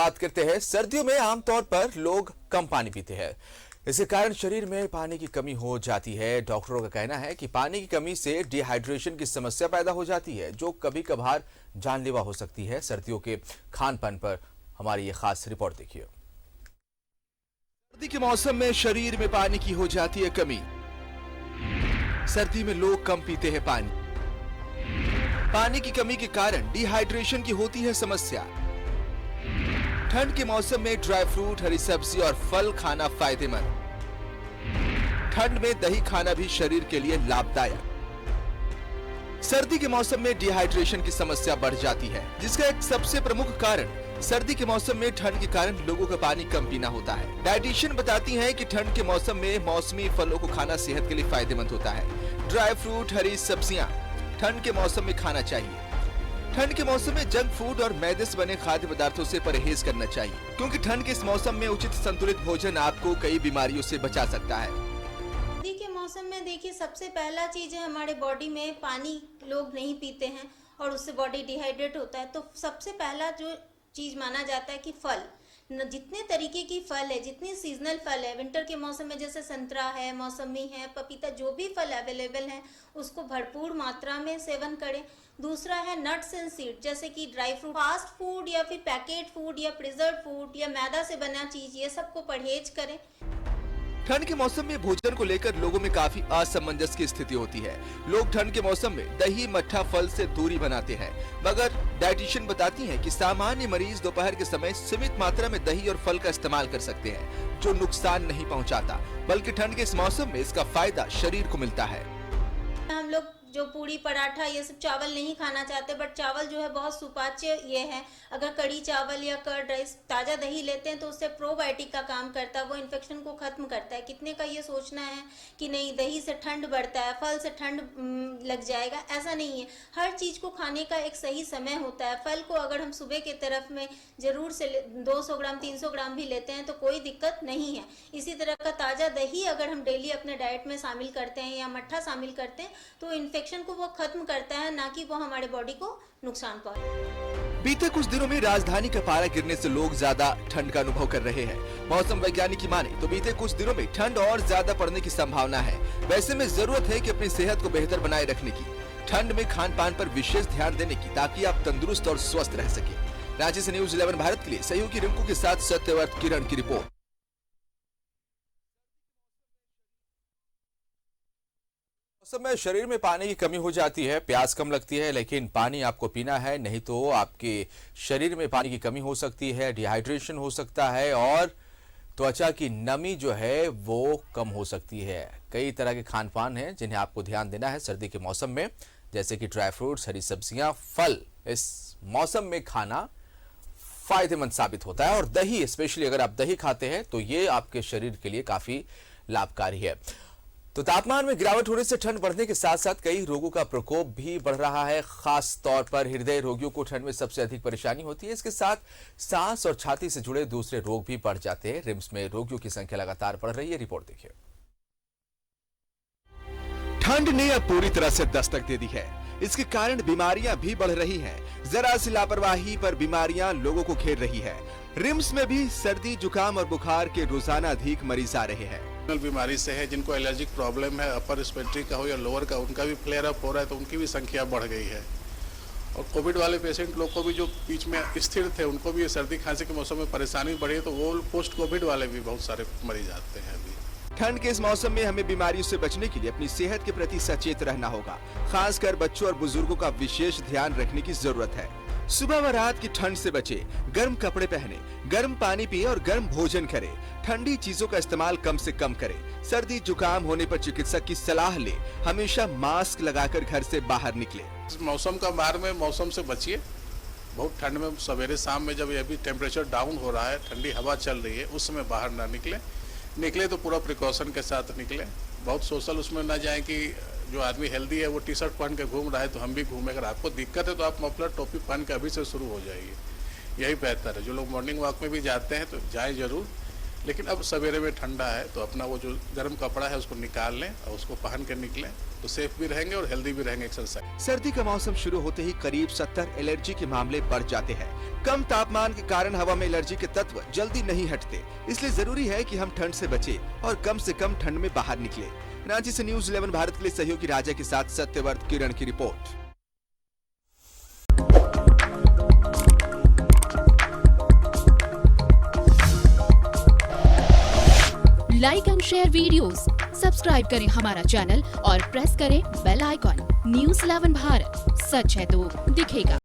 बात करते हैं। सर्दियों में आमतौर पर लोग कम पानी पीते हैं। इसके कारण शरीर में पानी की कमी हो जाती है। डॉक्टरों का कहना है कि पानी की कमी से डिहाइड्रेशन की समस्या पैदा हो जाती है, जो कभी कभार जानलेवा हो सकती है। सर्दियों के खान पान पर हमारी ये खास रिपोर्ट देखिए। सर्दी के मौसम में शरीर में पानी की हो जाती है कमी। सर्दी में लोग कम पीते हैं पानी। पानी की कमी के कारण डिहाइड्रेशन की होती है समस्या। ठंड के मौसम में ड्राई फ्रूट, हरी सब्जी और फल खाना फायदेमंद। ठंड में दही खाना भी शरीर के लिए लाभदायक। सर्दी के मौसम में डिहाइड्रेशन की समस्या बढ़ जाती है, जिसका एक सबसे प्रमुख कारण सर्दी के मौसम में ठंड के कारण लोगों का पानी कम पीना होता है। डाइटिशियन बताती हैं कि ठंड के मौसम में मौसमी फलों को खाना सेहत के लिए फायदेमंद होता है। ड्राई फ्रूट, हरी सब्जियां ठंड के मौसम में खाना चाहिए। ठंड के मौसम में जंक फूड और मैदे से बने खाद्य पदार्थों से परहेज करना चाहिए, क्योंकि ठंड के इस मौसम में उचित संतुलित भोजन आपको कई बीमारियों से बचा सकता है। सर्दी के मौसम में देखिए, सबसे पहला चीज है हमारे बॉडी में पानी लोग नहीं पीते हैं और उससे बॉडी डिहाइड्रेट होता है। तो सबसे पहला जो चीज माना जाता है कि फल, जितने तरीके की फल है, जितनी सीजनल फल है, विंटर के मौसम में जैसे संतरा है, मौसमी है, पपीता, जो भी फल अवेलेबल है उसको भरपूर मात्रा में सेवन करें। दूसरा है नट्स एंड सीड, जैसे कि ड्राई फ्रूट। फास्ट फूड या फिर पैकेट फूड या प्रिजर्व फूड या मैदा से बना चीज, ये सबको परहेज करें। ठंड के मौसम में भोजन को लेकर लोगों में काफी असमंजस की स्थिति होती है। लोग ठंड के मौसम में दही, मट्ठा, फल से दूरी बनाते हैं, मगर डाइटिशियन बताती हैं कि सामान्य मरीज दोपहर के समय सीमित मात्रा में दही और फल का इस्तेमाल कर सकते हैं, जो नुकसान नहीं पहुंचाता, बल्कि ठंड के इस मौसम में इसका फायदा शरीर को मिलता है। हम लोग जो पूड़ी, पराठा, ये सब चावल नहीं खाना चाहते, बट चावल जो है बहुत सुपाच्य ये है। अगर कड़ी चावल या कर्ड राइस, ताज़ा दही लेते हैं तो उससे प्रोबायोटिक का काम करता है, वो इन्फेक्शन को खत्म करता है। कितने का ये सोचना है कि नहीं दही से ठंड बढ़ता है, फल से ठंड लग जाएगा, ऐसा नहीं है। हर चीज़ को खाने का एक सही समय होता है। फल को अगर हम सुबह के तरफ में जरूर से 200 ग्राम 300 ग्राम भी लेते हैं तो कोई दिक्कत नहीं है। इसी तरह का ताज़ा दही अगर हम डेली अपने डाइट में शामिल करते हैं या मट्ठा शामिल करते हैं तो इन्फेक्शन को वो खत्म करता है, ना कि वो हमारे बॉडी को नुकसान पहुंचाता। बीते कुछ दिनों में राजधानी का पारा गिरने से लोग ज्यादा ठंड का अनुभव कर रहे हैं। मौसम वैज्ञानिक की माने तो बीते कुछ दिनों में ठंड और ज्यादा पड़ने की संभावना है। वैसे में जरूरत है कि अपनी सेहत को बेहतर बनाए रखने की, ठंड में खान पान पर विशेष ध्यान देने की, ताकि आप तंदुरुस्त और स्वस्थ रह सके। रांची से न्यूज़ 11 भारत के लिए सहयोगी रिंकू के साथ सत्यव्रत किरण की रिपोर्ट। मौसम में शरीर में पानी की कमी हो जाती है, प्यास कम लगती है, लेकिन पानी आपको पीना है, नहीं तो आपके शरीर में पानी की कमी हो सकती है, डिहाइड्रेशन हो सकता है और त्वचा की नमी जो है वो कम हो सकती है। कई तरह के खान पान हैं जिन्हें आपको ध्यान देना है सर्दी के मौसम में, जैसे कि ड्राई फ्रूट्स, हरी सब्जियां, फल इस मौसम में खाना फायदेमंद साबित होता है। और दही, स्पेशली अगर आप दही खाते हैं तो ये आपके शरीर के लिए काफी लाभकारी है। तो तापमान में गिरावट होने से ठंड बढ़ने के साथ साथ कई रोगों का प्रकोप भी बढ़ रहा है। खास तौर पर हृदय रोगियों को ठंड में सबसे अधिक परेशानी होती है। इसके साथ सांस और छाती से जुड़े दूसरे रोग भी बढ़ जाते हैं। रिम्स में रोगियों की संख्या लगातार बढ़ रही है। रिपोर्ट देखिए। ठंड ने अब पूरी तरह से दस्तक दे दी है। इसके कारण बीमारियां भी बढ़ रही हैं। जरा सी लापरवाही पर बीमारियां लोगों को घेर रही है। रिम्स में भी सर्दी, जुकाम और बुखार के रोजाना अधिक मरीज आ रहे हैं। बीमारी से है, जिनको एलर्जिक प्रॉब्लम है, अपर रिस्पिरेटरी का हो या लोअर का, उनका भी फ्लेयर अप हो रहा है, तो उनकी भी संख्या बढ़ गई है। और कोविड वाले पेशेंट लोग को भी जो बीच में स्थिर थे, उनको भी सर्दी खांसी के मौसम में परेशानी बढ़ी है, तो वो पोस्ट कोविड वाले भी बहुत सारे मरीज आते हैं अभी। ठंड के इस मौसम में हमें बीमारियों से बचने के लिए अपनी सेहत के प्रति सचेत रहना होगा। खासकर बच्चों और बुजुर्गों का विशेष ध्यान रखने की जरूरत है। सुबह व रात की ठंड से बचे, गर्म कपड़े पहने, गर्म पानी पिए और गर्म भोजन करें। ठंडी चीजों का इस्तेमाल कम से कम करें। सर्दी जुकाम होने पर चिकित्सक की सलाह ले। हमेशा मास्क लगाकर घर से बाहर निकले। इस मौसम का मार में मौसम से बचिए। बहुत ठंड में सवेरे शाम में जब ये भी टेम्परेचर डाउन हो रहा है, ठंडी हवा चल रही है, उस समय बाहर ना निकले तो पूरा प्रिकॉशन के साथ निकले। बहुत सोशल उसमें ना जाए कि जो आदमी हेल्दी है वो टी शर्ट पहन के घूम रहा है तो हम भी घूमें। अगर आपको दिक्कत है तो आप मफलर टोपी पहन के अभी से शुरू हो जाइए, यही बेहतर है। जो लोग मॉर्निंग वॉक में भी जाते हैं तो जाएं जरूर, लेकिन अब सवेरे में ठंडा है तो अपना वो जो गर्म कपड़ा है उसको निकाल लें और उसको पहन के निकलें तो सेफ भी रहेंगे और हेल्दी भी रहेंगे एक्सरसाइज। सर्दी का मौसम शुरू होते ही करीब 70 एलर्जी के मामले बढ़ जाते हैं। कम तापमान के कारण हवा में एलर्जी के तत्व जल्दी नहीं हटते, इसलिए जरूरी है कि हम ठंड से बचें और कम से कम ठंड में बाहर निकलें। रांची से न्यूज़ 11 भारत के लिए सहयोगी राजा के साथ सत्यवर्त किरण की report. Like and share videos, subscribe करें हमारा चैनल और प्रेस करें बेल आइकॉन। न्यूज़ 11 भारत, सच है तो दिखेगा।